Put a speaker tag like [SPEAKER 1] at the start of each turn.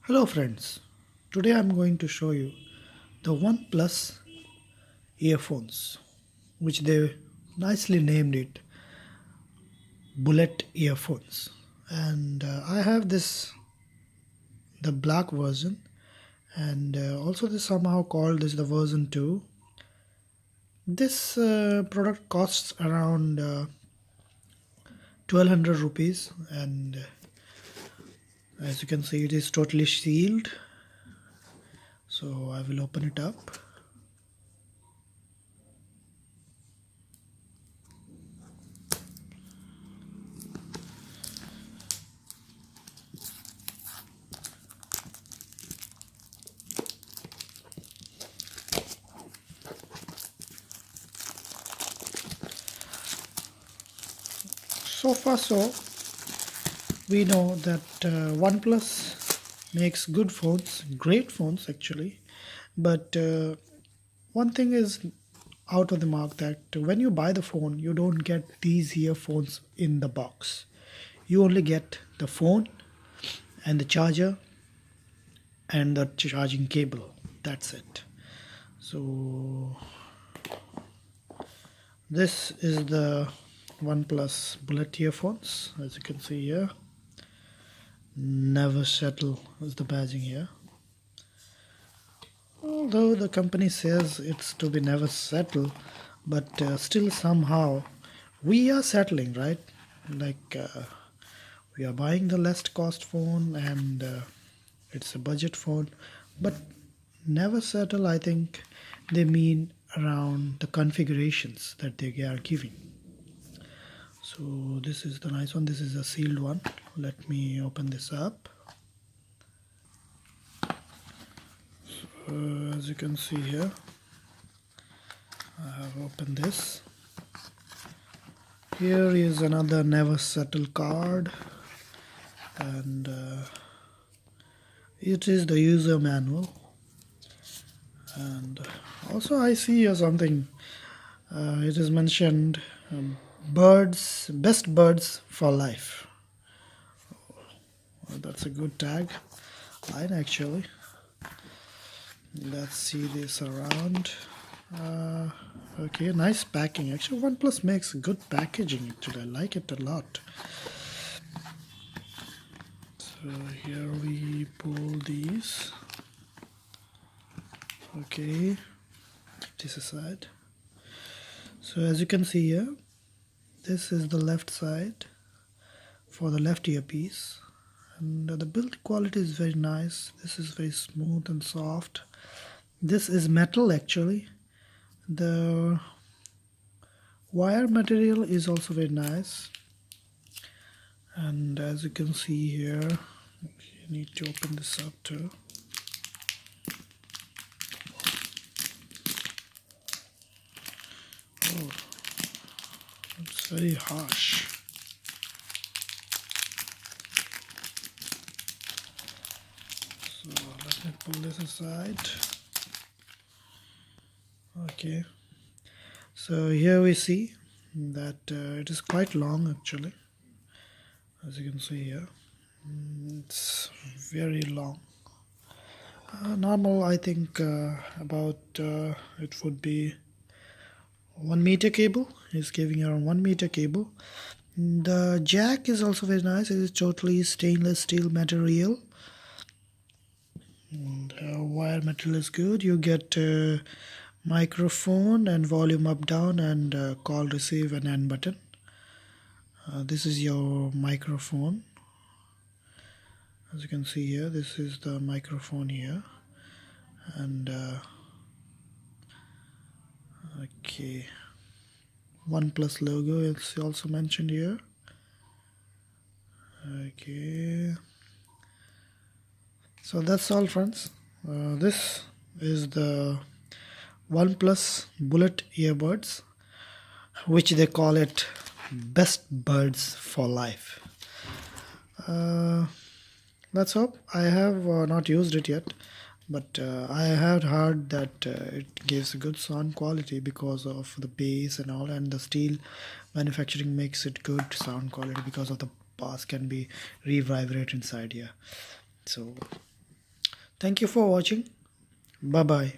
[SPEAKER 1] Hello friends, today I'm going to show you the OnePlus earphones, which they nicely named it bullet earphones. And I have the black version, and also they somehow called this the version 2. This product costs around 1200 rupees, and as you can see it is totally sealed. So I will open it up. So far so we know that OnePlus makes good phones, great phones actually, but one thing is out of the mark, that when you buy the phone you don't get these earphones in the box. You only get the phone and the charger and the charging cable. That's it. So this is the OnePlus bullet earphones, as you can see here. Never settle is the badging here. Although the company says it's to be never settle, but still somehow we are settling, right? Like we are buying the less cost phone, and it's a budget phone, but never settle, I think they mean around the configurations that they are giving. So this is the nice one. This is a sealed one. Let me open this up. As you can see here, I have opened this. Here is another never settle card, and it is the user manual. And also I see here something, it is mentioned best buds for life. Well, that's a good tag line actually. Let's see this around. Okay, nice packing. Actually, OnePlus makes good packaging. Actually, I like it a lot. So here we pull these. Okay, this aside. So as you can see here, this is the left side for the left earpiece, and the build quality is very nice. This is very smooth and soft. This is metal actually. The wire material is also very nice, and as you can see here, you need to open this up too. Oh, it's very harsh. So let me pull this aside. Okay, so here we see that it is quite long actually, as you can see here. It's very long. Normal, I think about it would be 1 meter cable. It's giving around 1 meter cable. The jack is also very nice. It is totally stainless steel material. And wire material is good. You get microphone and volume up down, and call receive and end button. This is your microphone. As you can see here, this is the microphone here, and okay, OnePlus logo is also mentioned here. Okay, so that's all friends. This is the OnePlus bullet earbuds, which they call it best buds for life. Let's hope. I have not used it yet, but I had heard that it gives a good sound quality because of the bass and all, and the steel manufacturing makes it good sound quality because of the bass can be revibrate inside here. So Thank you for watching. Bye bye.